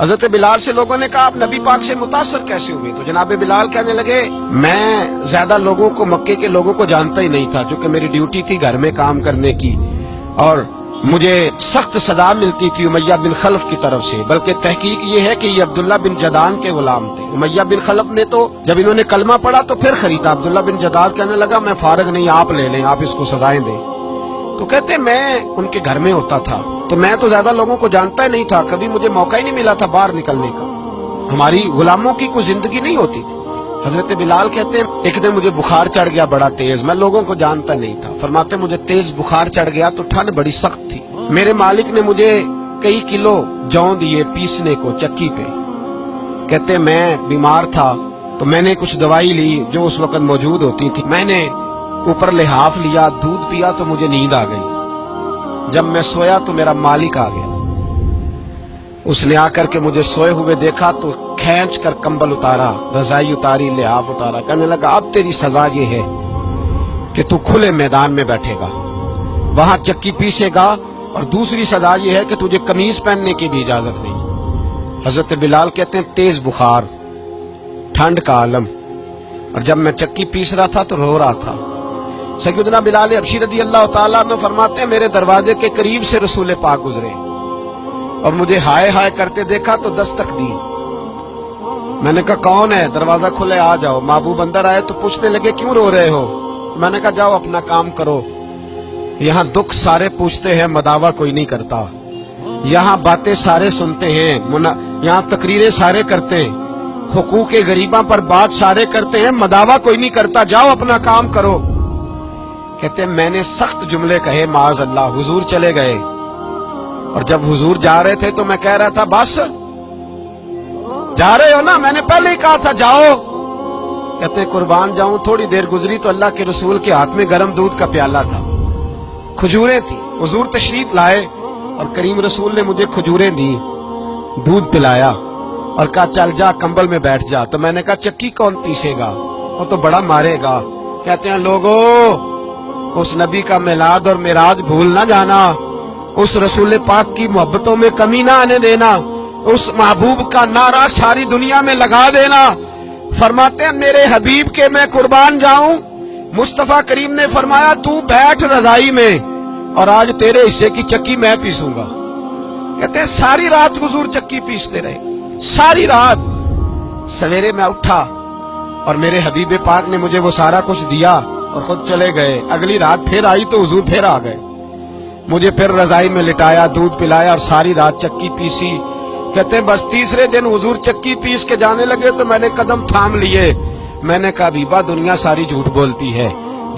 حضرت بلال سے لوگوں نے کہا آپ نبی پاک سے متاثر کیسے ہوئے؟ تو جناب بلال کہنے لگے میں زیادہ لوگوں کو، مکے کے لوگوں کو جانتا ہی نہیں تھا، چونکہ میری ڈیوٹی تھی گھر میں کام کرنے کی اور مجھے سخت سزا ملتی تھی امیہ بن خلف کی طرف سے، بلکہ تحقیق یہ ہے کہ یہ عبداللہ بن جدعان کے غلام تھے۔ امیہ بن خلف نے تو جب انہوں نے کلمہ پڑھا تو پھر خریدا۔ عبداللہ بن جدعان کہنے لگا میں فارغ نہیں، آپ لے لیں، آپ اس کو سزائیں دیں۔ تو کہتے میں ان کے گھر میں ہوتا تھا تو میں تو زیادہ لوگوں کو جانتا ہی نہیں تھا، کبھی مجھے موقع ہی نہیں ملا تھا باہر نکلنے کا، ہماری غلاموں کی کوئی زندگی نہیں ہوتی تھی۔ حضرت بلال کہتے ہیں ایک دن مجھے بخار چڑھ گیا بڑا تیز، میں لوگوں کو جانتا نہیں تھا۔ فرماتے مجھے تیز بخار چڑھ گیا تو ٹھنڈ بڑی سخت تھی، میرے مالک نے مجھے کئی کلو جوں دیے پیسنے کو چکی پہ۔ کہتے میں بیمار تھا تو میں نے کچھ دوائی لی جو اس وقت موجود ہوتی تھی، میں نے اوپر لحاف لیا، دودھ پیا تو مجھے نیند آ گئی۔ جب میں سویا تو میرا مالک آ گیا، اس نے آ کر کے مجھے سوئے ہوئے دیکھا تو کھینچ کر کمبل اتارا، رضائی اتاری، لحاف اتارا، کہنے لگا اب تیری سزا یہ ہے کہ تو کھلے میدان میں بیٹھے گا، وہاں چکی پیسے گا، اور دوسری سزا یہ ہے کہ تجھے قمیض پہننے کی بھی اجازت نہیں۔ حضرت بلال کہتے ہیں تیز بخار، ٹھنڈ کا عالم، اور جب میں چکی پیس رہا تھا تو رو رہا تھا۔ سیدنا بلال حبشی رضی اللہ تعالیٰ عنہ فرماتے ہیں میرے دروازے کے قریب سے رسول پاک گزرے اور مجھے ہائے ہائے کرتے دیکھا تو دستک دی۔ میں نے کہا کون ہے؟ دروازہ کھلے آ جاؤ۔ محبوب اندر آئے تو پوچھنے لگے کیوں رو رہے ہو؟ میں نے کہا جاؤ اپنا کام کرو، یہاں دکھ سارے پوچھتے ہیں مداوا کوئی نہیں کرتا، یہاں باتیں سارے سنتے ہیں، یہاں تقریریں سارے کرتے ہیں، حقوق غریباں پر بات سارے کرتے ہیں، مداوا کوئی نہیں کرتا، جاؤ اپنا کام کرو۔ کہتے ہیں میں نے سخت جملے کہے معاذ اللہ، حضور چلے گئے، اور جب حضور جا رہے تھے تو میں کہہ رہا تھا بس جا رہے ہو نا، میں نے پہلے ہی کہا تھا جاؤ۔ کہتے ہیں قربان جاؤں، تھوڑی دیر گزری تو اللہ کے رسول کے ہاتھ میں گرم دودھ کا پیالہ تھا، کھجوریں تھی، حضور تشریف لائے اور کریم رسول نے مجھے کھجوریں دی، دودھ پلایا اور کہا چل جا کمبل میں بیٹھ جا۔ تو میں نے کہا چکی کون پیسے گا؟ وہ تو بڑا مارے گا۔ کہتے ہیں لوگوں اس نبی کا میلاد اور معراج بھول نہ جانا، اس رسول پاک کی محبتوں میں کمی نہ آنے دینا، اس محبوب کا نعرہ ساری دنیا میں لگا دینا۔ فرماتے ہیں میرے حبیب کے میں قربان جاؤں، مصطفیٰ کریم نے فرمایا تو بیٹھ رضائی میں اور آج تیرے حصے کی چکی میں پیسوں گا۔ کہتے ہیں ساری رات حضور چکی پیستے رہے، ساری رات۔ سویرے میں اٹھا اور میرے حبیب پاک نے مجھے وہ سارا کچھ دیا اور خود چلے گئے۔ اگلی رات پھر آئی تو حضور پھر آ گئے، مجھے پھر رضائی میں لٹایا، دودھ پلایا اور ساری رات چکی پیسی۔ کہتے ہیں بس تیسرے دن حضور چکی پیس کے جانے لگے تو میں نے قدم تھام لیے، میں نے کہا حبیبہ دنیا ساری جھوٹ بولتی ہے،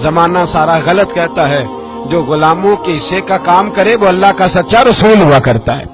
زمانہ سارا غلط کہتا ہے، جو غلاموں کے حصے کا کام کرے وہ اللہ کا سچا رسول ہوا کرتا ہے۔